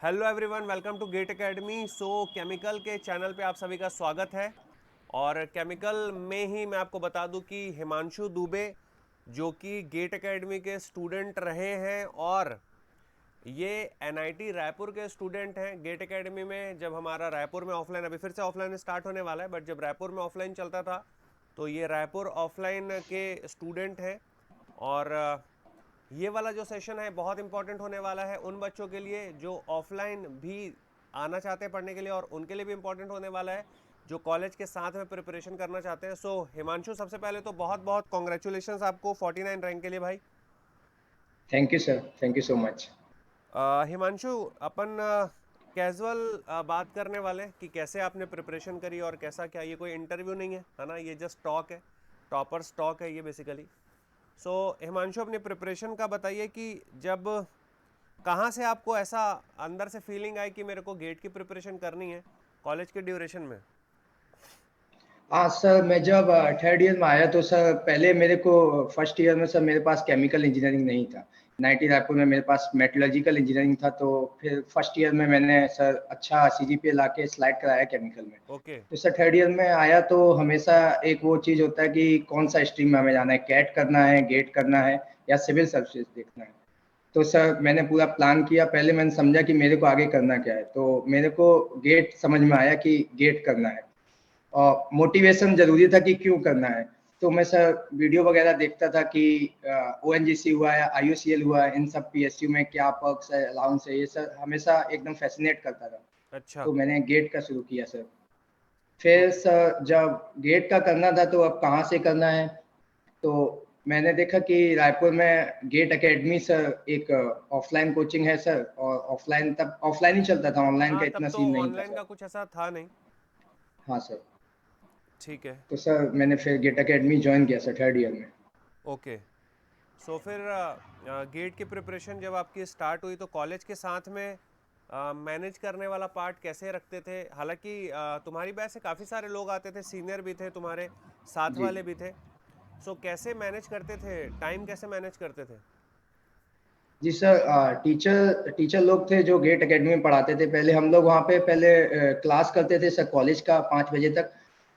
Hello everyone, welcome to GATE academy. Chemical के channel पे आप सभी का स्वागत है। और केमिकल में ही मैं आपको बता दूं कि हिमांशु दुबे जो कि गेट एकेडमी के स्टूडेंट रहे हैं और ये एनआईटी रायपुर के स्टूडेंट हैं। गेट एकेडमी में जब हमारा रायपुर में ऑफलाइन, अभी फिर से ऑफलाइन स्टार्ट होने वाला है, बट जब रायपुर में ऑफलाइन चलता था तो ये रायपुर ऑफलाइन के स्टूडेंट हैं। और ये वाला जो सेशन है बहुत इंपॉर्टेंट होने वाला है उन बच्चों के लिए जो ऑफलाइन भी आना चाहते हैं पढ़ने के लिए, और उनके लिए भी इंपॉर्टेंट होने वाला है जो कॉलेज के साथ में प्रिपरेशन करना चाहते हैं। हिमांशु, सबसे पहले तो बहुत बहुत कॉन्ग्रेचुलेशंस आपको 49 रैंक के लिए भाई। Thank you sir, thank you so much. Himanshu, upon casual बात करने वाले कि कैसे आपने प्रिपरेशन करी और कैसा क्या। ये कोई इंटरव्यू नहीं है ना, ये जस्ट टॉक है, टॉपर्स टॉक है ये बेसिकली। हिमांशु, अपनी प्रिपरेशन का बताइए कि जब कहाँ से आपको ऐसा अंदर से फीलिंग आई कि मेरे को गेट की प्रिपरेशन करनी है कॉलेज के ड्यूरेशन में। हाँ सर, मैं जब थर्ड ईयर में आया तो सर पहले मेरे को फर्स्ट ईयर में सर मेरे पास केमिकल इंजीनियरिंग नहीं था। नाइटी रायपुर में मेरे पास मेटलर्जिकल इंजीनियरिंग था। तो फिर फर्स्ट ईयर में मैंने सर अच्छा सीजीपीए लाके स्लाइड कराया केमिकल में। ओके। तो सर थर्ड ईयर में आया तो हमेशा एक वो चीज़ होता है कि कौन सा स्ट्रीम में हमें जाना है, कैट करना है, गेट करना है या सिविल सर्विसेज देखना है। तो सर मैंने पूरा प्लान किया। पहले मैंने समझा कि मेरे को आगे करना क्या है, तो मेरे को गेट समझ में आया कि गेट करना है। और मोटिवेशन ज़रूरी था कि क्यों करना है। तो मैं सर वीडियो वगैरह देखता था कि ओएनजीसी हुआ है, आईयूसीएल हुआ है, इन सब पीएसयू में क्या पर्क्स है, अलाउंस है, ये सर हमेशा एकदम फैसिनेट करता था। अच्छा। तो मैंने गेट का शुरू किया सर। फिर ओके। सर जब गेट का करना था तो अब कहाँ से करना है, तो मैंने देखा कि रायपुर में गेट एकेडमी सर एक ऑफलाइन कोचिंग है सर। और ऑफलाइन तब ऑफलाइन ही चलता था, ऑनलाइन का हाँ, तब इतना तो सीन नहीं था ऑनलाइन का सर। कुछ ऐसा था नहीं। हाँ सर। ठीक है। तो सर मैंने फिर गेट एकेडमी ज्वाइन किया सर थर्ड ईयर में। ओके। फिर गेट की प्रिपरेशन जब आपकी स्टार्ट हुई तो कॉलेज के साथ में मैनेज करने वाला पार्ट कैसे रखते थे। हालांकि तुम्हारी बैच से काफ़ी सारे लोग आते थे, सीनियर भी थे तुम्हारे, साथ जी वाले भी थे। कैसे मैनेज करते थे, टाइम कैसे मैनेज करते थे। जी सर, टीचर टीचर लोग थे जो गेट एकेडमी में पढ़ाते थे। पहले हम लोग वहाँ पे पहले क्लास करते थे सर कॉलेज का 5 बजे तक।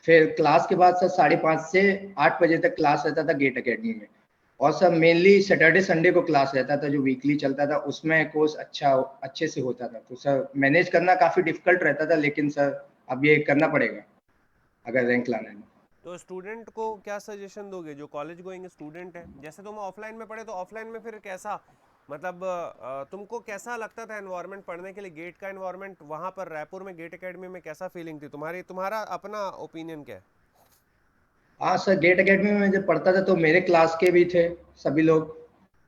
फिर क्लास के बाद सर 5:30 से 8 बजे तक क्लास रहता था गेट एकेडमी में। और सर मेनली सैटरडे संडे को क्लास रहता था जो वीकली चलता था, उसमें कोर्स अच्छे से होता था। तो सर मैनेज करना काफ़ी डिफिकल्ट रहता था, लेकिन सर अब ये करना पड़ेगा अगर रैंक लाना है। तो स्टूडेंट को क्या सजेशन दोगे जो कॉलेज गोइंग स्टूडेंट है। जैसे तुम ऑफलाइन में पढ़े तो ऑफलाइन में फिर कैसा, मतलब तुमको कैसा लगता था एनवायरनमेंट पढ़ने के लिए, गेट का एनवायरनमेंट वहाँ पर रायपुर में गेट एकेडमी में कैसा फीलिंग थी तुम्हारी, तुम्हारा अपना ओपिनियन क्या है। हाँ सर, गेट एकेडमी में जब पढ़ता था तो मेरे क्लास के भी थे सभी लोग।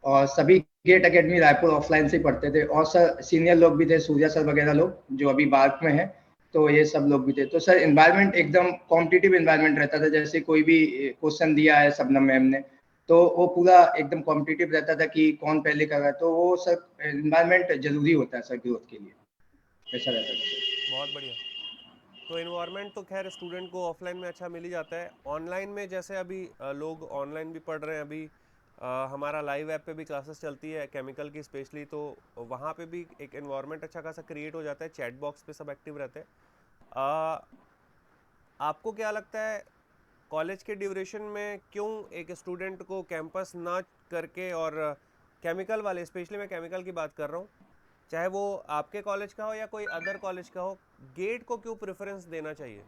और सभी गेट एकेडमी रायपुर ऑफलाइन से ही पढ़ते थे। और सर सीनियर लोग भी थे, सूर्या सर वगैरह लोग जो अभी बार्क में हैं। तो ये सब लोग भी थे। तो सर इन्वायरमेंट एकदम कॉम्पिटिटिव इन्वायरमेंट रहता था। जैसे कोई भी क्वेश्चन दिया है शबनम मैम ने, तो वो पूरा एकदम कॉम्पिटिटिव रहता था कि कौन पहले कर रहा है। तो वो सर इन्वायरमेंट जरूरी होता है सर ग्रोथ के लिए, ऐसा रहता था सर। बहुत बढ़िया। तो इन्वायरमेंट तो खैर स्टूडेंट को ऑफलाइन में अच्छा मिल ही जाता है। ऑनलाइन में जैसे अभी लोग ऑनलाइन भी पढ़ रहे हैं अभी, हमारा लाइव ऐप पे भी क्लासेस चलती है केमिकल की स्पेशली, तो वहाँ पे भी एक इन्वायरमेंट अच्छा खासा क्रिएट हो जाता है, चैट बॉक्स पे सब एक्टिव रहते हैं। आपको क्या लगता है कॉलेज के ड्यूरेशन में क्यों एक स्टूडेंट को कैंपस ना करके, और केमिकल वाले, स्पेशली मैं केमिकल की बात कर रहा हूँ, चाहे वो आपके कॉलेज का हो या कोई अदर कॉलेज का हो, गेट को क्यों प्रेफरेंस देना चाहिए।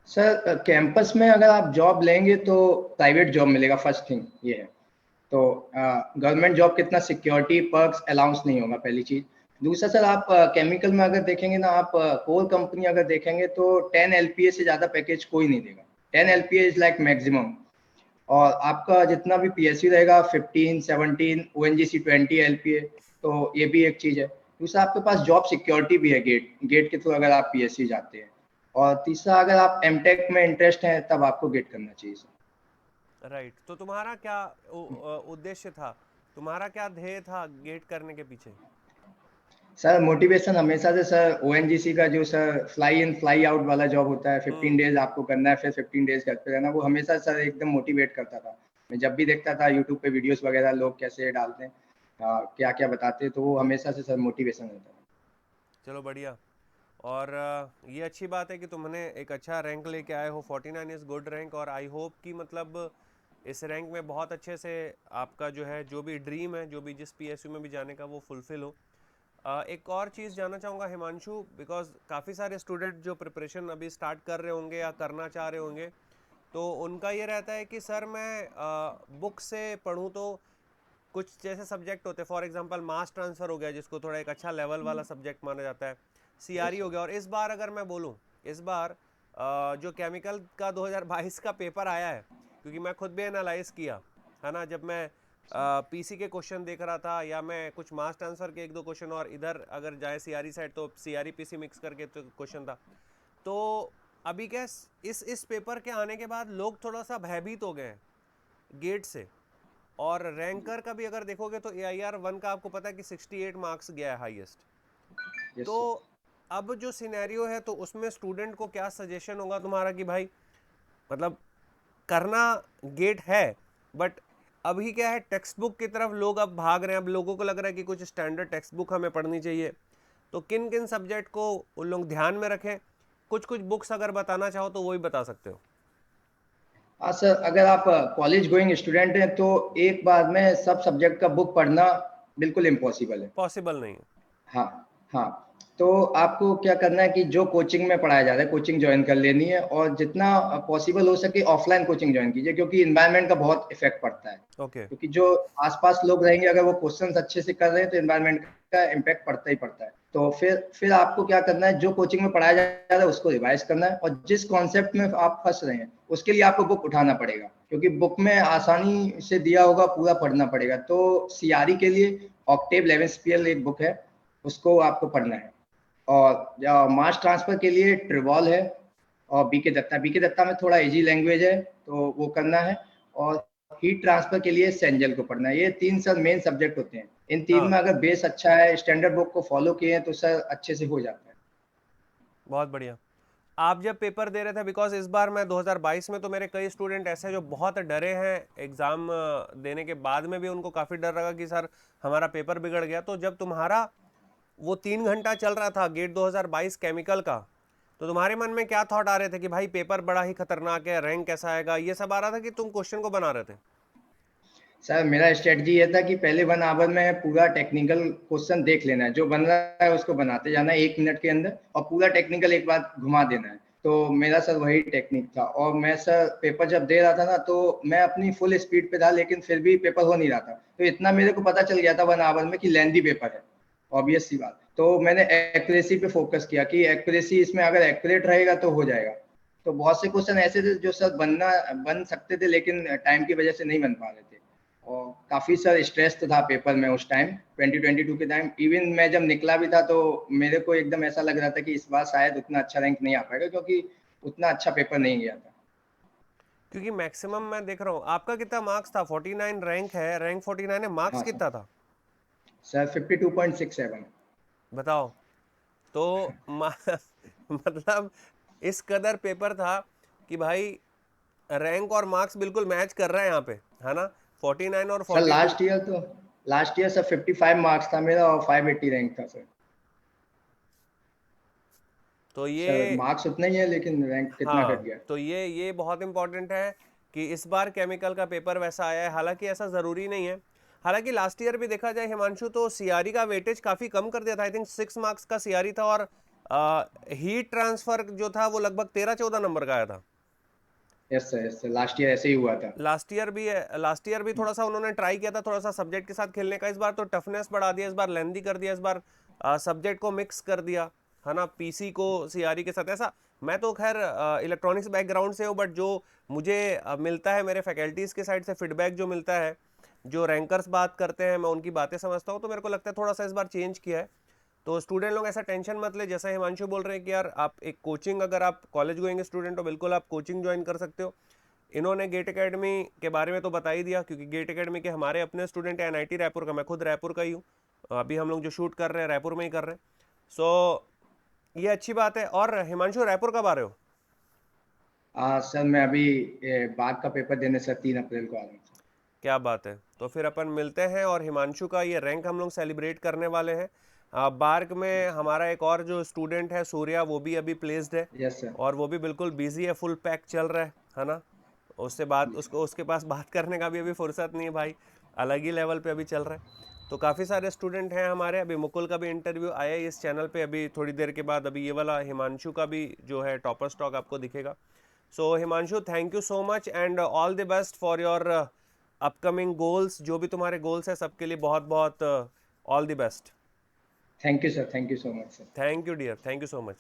सर कैंपस में अगर आप जॉब लेंगे तो प्राइवेट जॉब मिलेगा, फर्स्ट थिंग ये है। तो गवर्नमेंट जॉब कितना सिक्योरिटी पर्क्स अलाउंस नहीं होगा, पहली चीज़। दूसरा सर आप केमिकल में अगर देखेंगे ना, आप कोर कंपनी अगर देखेंगे तो 10 एलपीए से ज़्यादा पैकेज कोई नहीं देगा। 10 एलपीए इज लाइक मैक्सिमम। और आपका जितना भी पीएसयू रहेगा 15 17, ओएनजीसी 20 एलपीए। तो ये भी एक चीज़ है। दूसरा आपके पास जॉब सिक्योरिटी भी है गेट गेट के थ्रू अगर आप पीएसयू जाते हैं। और तीसरा अगर आप एमटेक में इंटरेस्ट है तब आपको गेट करना चाहिए सर। राइट। तो तुम्हारा क्या उद्देश्य था, तुम्हारा क्या ध्येय था गेट करने के पीछे। सर मोटिवेशन हमेशा से सर ओएनजीसी का जो sir fly in fly out वाला जॉब होता है, 15 हम्म। डेज आपको करना है फिर 15 डेज घर पे रहना, वो हमेशा सर एकदम मोटिवेट करता था। मैं जब भी देखता था यूट्यूब पे वीडियोस वगैरह लोग कैसे डालते हैं, क्या क्या बताते हैं, तो वो हमेशा से सर मोटिवेशन रहता है। चलो बढ़िया। और ये अच्छी बात है कि तुमने एक अच्छा रैंक लेके आए हो। 49 इज़ गुड रैंक, और आई होप कि मतलब इस रैंक में बहुत अच्छे से आपका जो है, जो भी ड्रीम है, जो भी जिस पीएसयू में भी जाने का, वो फुलफिल हो। एक और चीज़ जानना चाहूँगा हिमांशु, बिकॉज काफ़ी सारे स्टूडेंट जो प्रिपरेशन अभी स्टार्ट कर रहे होंगे या करना चाह रहे होंगे, तो उनका ये रहता है कि सर मैं बुक से पढ़ूँ तो कुछ जैसे सब्जेक्ट होते हैं, फॉर एग्जांपल मास ट्रांसफ़र हो गया जिसको थोड़ा एक अच्छा लेवल वाला सब्जेक्ट माना जाता है, यस सीआरई हो सर। गया। और इस बार अगर मैं बोलूँ, इस बार जो केमिकल का 2022 का पेपर आया है, क्योंकि मैं खुद भी एनालाइज किया है ना, जब मैं पीसी के क्वेश्चन देख रहा था, या मैं कुछ मास ट्रांसफ़र के एक दो क्वेश्चन, और इधर अगर जाए सीआरई साइड तो सीआरई पीसी मिक्स करके तो क्वेश्चन था। तो अभी क्या, इस पेपर के आने के बाद लोग थोड़ा सा भयभीत हो गए हैं गेट से। और रैंकर का भी अगर देखोगे तो AIR 1 का आपको पता है कि 68 मार्क्स गया है हाईएस्ट। यस तो सर। अब जो सिनेरियो है, तो उसमें स्टूडेंट को क्या सजेशन होगा तुम्हारा कि भाई, मतलब करना गेट है, बट अभी क्या है, टेक्स्ट बुक की तरफ लोग अब भाग रहे हैं। अब लोगों को लग रहा है कि कुछ स्टैंडर्ड टेक्स्ट बुक हमें पढ़नी चाहिए। तो किन किन सब्जेक्ट को उन लोग ध्यान में रखें? कुछ कुछ बुक्स अगर बताना चाहो तो वो भी बता सकते हो। हाँ सर, अगर आप कॉलेज गोइंग स्टूडेंट हैं तो एक बार में सब सब्जेक्ट का बुक पढ़ना बिल्कुल इम्पॉसिबल है। पॉसिबल नहीं है। हाँ, हाँ। तो आपको क्या करना है कि जो कोचिंग में पढ़ाया जा रहा है, कोचिंग जॉइन कर लेनी है, और जितना पॉसिबल हो सके ऑफलाइन कोचिंग जॉइन कीजिए, क्योंकि एनवायरनमेंट का बहुत इफेक्ट पड़ता है। ओके। क्योंकि जो आसपास लोग रहेंगे, अगर वो क्वेश्चंस अच्छे से कर रहे हैं तो एनवायरनमेंट का इम्पैक्ट पड़ता ही पड़ता है। तो फिर आपको क्या करना है, जो कोचिंग में पढ़ाया जा रहा है उसको रिवाइज करना है, और जिस कॉन्सेप्ट में आप फंस रहे हैं उसके लिए आपको बुक उठाना पड़ेगा, क्योंकि बुक में आसानी से दिया होगा, पूरा पढ़ना पड़ेगा। तो सीआरई के लिए ऑक्टेव 11 एक बुक है, उसको आपको पढ़ना है। और मास ट्रांसफर के लिए ट्रिवॉल है, और बीके दत्ता में थोड़ा इजी लैंग्वेज है तो वो करना है। और हीट ट्रांसफर के लिए सेंजल को पढ़ना है। ये 3 सर मेन सब्जेक्ट होते हैं। इन 3 हाँ, में अगर बेस अच्छा है, स्टैंडर्ड बुक को फॉलो किए हैं, तो सर अच्छे से हो जाता है। बहुत बढ़िया। आप जब पेपर दे रहे थे, बिकॉज इस बार मैं 2022 में, तो मेरे कई स्टूडेंट ऐसे हैं जो बहुत डरे हैं एग्ज़ाम देने के बाद में भी उनको काफ़ी डर लगा कि सर हमारा पेपर बिगड़ गया। तो जब तुम्हारा वो 3 घंटा चल रहा था गेट 2022 केमिकल का, तो तुम्हारे मन में क्या थॉट आ रहे थे कि भाई पेपर बड़ा ही खतरनाक है, रैंक कैसा आएगा, ये सब आ रहा था, कि तुम क्वेश्चन को बना रहे थे? सर मेरा स्ट्रेटजी ये था कि पहले 1 आवर में पूरा टेक्निकल क्वेश्चन देख लेना है, जो बन रहा है उसको बनाते जाना है 1 मिनट के अंदर, और पूरा टेक्निकल एक बार घुमा देना है। तो मेरा सर वही टेक्निक था। और मैं सर पेपर जब दे रहा था ना, तो मैं अपनी फुल स्पीड पे था, लेकिन फिर भी पेपर हो नहीं रहा था। तो इतना मेरे को पता चल गया था 1 आवर में कि लेंथी पेपर है, ऑब्वियस सी बात। तो मैंने एक्यूरेसी पे फोकस किया कि एक्यूरेसी इसमें अगर एक्यूरेट रहेगा तो हो जाएगा। तो बहुत से क्वेश्चन ऐसे थे जो सर बन सकते थे, लेकिन टाइम की वजह से नहीं बन पा रहे थे। और काफ़ी सर स्ट्रेस तो था पेपर में उस टाइम, 2022 के टाइम। इवन मैं जब निकला भी था तो मेरे को एकदम ऐसा लग रहा था कि इस बार शायद उतना अच्छा रैंक नहीं आ पाएगा, क्योंकि उतना अच्छा पेपर नहीं गया था। क्योंकि मैक्सिमम मैं देख रहा हूँ आपका कितना मार्क्स था, 49 रैंक है, रैंक 49 है, मार्क्स हाँ सर। कितना था? सर 52.67। बताओ। तो मतलब इस कदर पेपर था कि भाई रैंक और मार्क्स बिल्कुल मैच कर रहे हैं यहाँ पे, है ना? 49 और sir 42। Last year sir 55 marks था मेरा, और 580 रैंक था सर। तो सर ये, मार्क्स उतना ही है, लेकिन रैंक कितना घट हाँ, गया। तो ये बहुत इंपॉर्टेंट है कि इस बार केमिकल का पेपर वैसा आया है। हालांकि ऐसा ज़रूरी नहीं है। हालांकि लास्ट ईयर भी देखा जाए हिमांशु, तो सीआरई का वेटेज काफ़ी कम कर दिया था। आई थिंक 6 मार्क्स का सीआरई था, और हीट ट्रांसफर जो था वो लगभग 13-14 नंबर का आया था। यस सर, लास्ट ईयर ऐसे ही हुआ था। लास्ट ईयर भी थोड़ा सा उन्होंने ट्राई किया था, थोड़ा सा सब्जेक्ट के साथ खेलने का। इस बार तो टफनेस बढ़ा दिया, इस बार लेंदी कर दिया, इस बार सब्जेक्ट को मिक्स कर दिया, है ना, पीसी को सीआरई के साथ। ऐसा, मैं तो खैर इलेक्ट्रॉनिक्स बैकग्राउंड से हूँ, बट जो मुझे मिलता है मेरे फैकल्टीज़ के साइड से फीडबैक जो मिलता है, जो रैंकर्स बात करते हैं, मैं उनकी बातें समझता हूँ, तो मेरे को लगता है थोड़ा सा इस बार चेंज किया है। तो स्टूडेंट लोग ऐसा टेंशन मत ले, जैसा हिमांशु बोल रहे हैं कि यार आप एक कोचिंग, अगर आप कॉलेज गोइंग स्टूडेंट हो, बिल्कुल आप कोचिंग ज्वाइन कर सकते हो। इन्होंने गेट एकेडमी के बारे में तो बता ही दिया, क्योंकि गेट एकेडमी के हमारे अपने स्टूडेंट हैं, एनआईटी रायपुर का। मैं खुद रायपुर का ही हूँ, अभी हम लोग जो शूट कर रहे हैं रायपुर में ही कर रहे हैं। सो ये अच्छी बात है। और हिमांशु, रायपुर कब आ रहे हो? सर मैं अभी बाग का पेपर देने सर 3 अप्रैल को आ रहा हूँ। क्या बात है। तो फिर अपन मिलते हैं और हिमांशु का ये रैंक हम लोग सेलिब्रेट करने वाले हैं। बार्क में हमारा एक और जो स्टूडेंट है सूर्या, वो भी अभी प्लेस्ड है यस सर। और वो भी बिल्कुल बिजी है, फुल पैक चल रहा है ना। उससे बात उसको उसके पास बात करने का भी अभी फुर्सत नहीं है भाई, अलग ही लेवल पे अभी चल रहा है। तो काफ़ी सारे स्टूडेंट हैं हमारे। अभी मुकुल का भी इंटरव्यू आया है इस चैनल पे अभी थोड़ी देर के बाद। अभी ये वाला हिमांशु का भी जो है टॉपर स्टॉक आपको दिखेगा। So Himanshu, thank you so much and all the best for your upcoming goals. जो भी तुम्हारे गोल्स हैं सबके लिए बहुत बहुत all the best. Thank you sir, thank you so much sir. Thank you dear, thank you so much.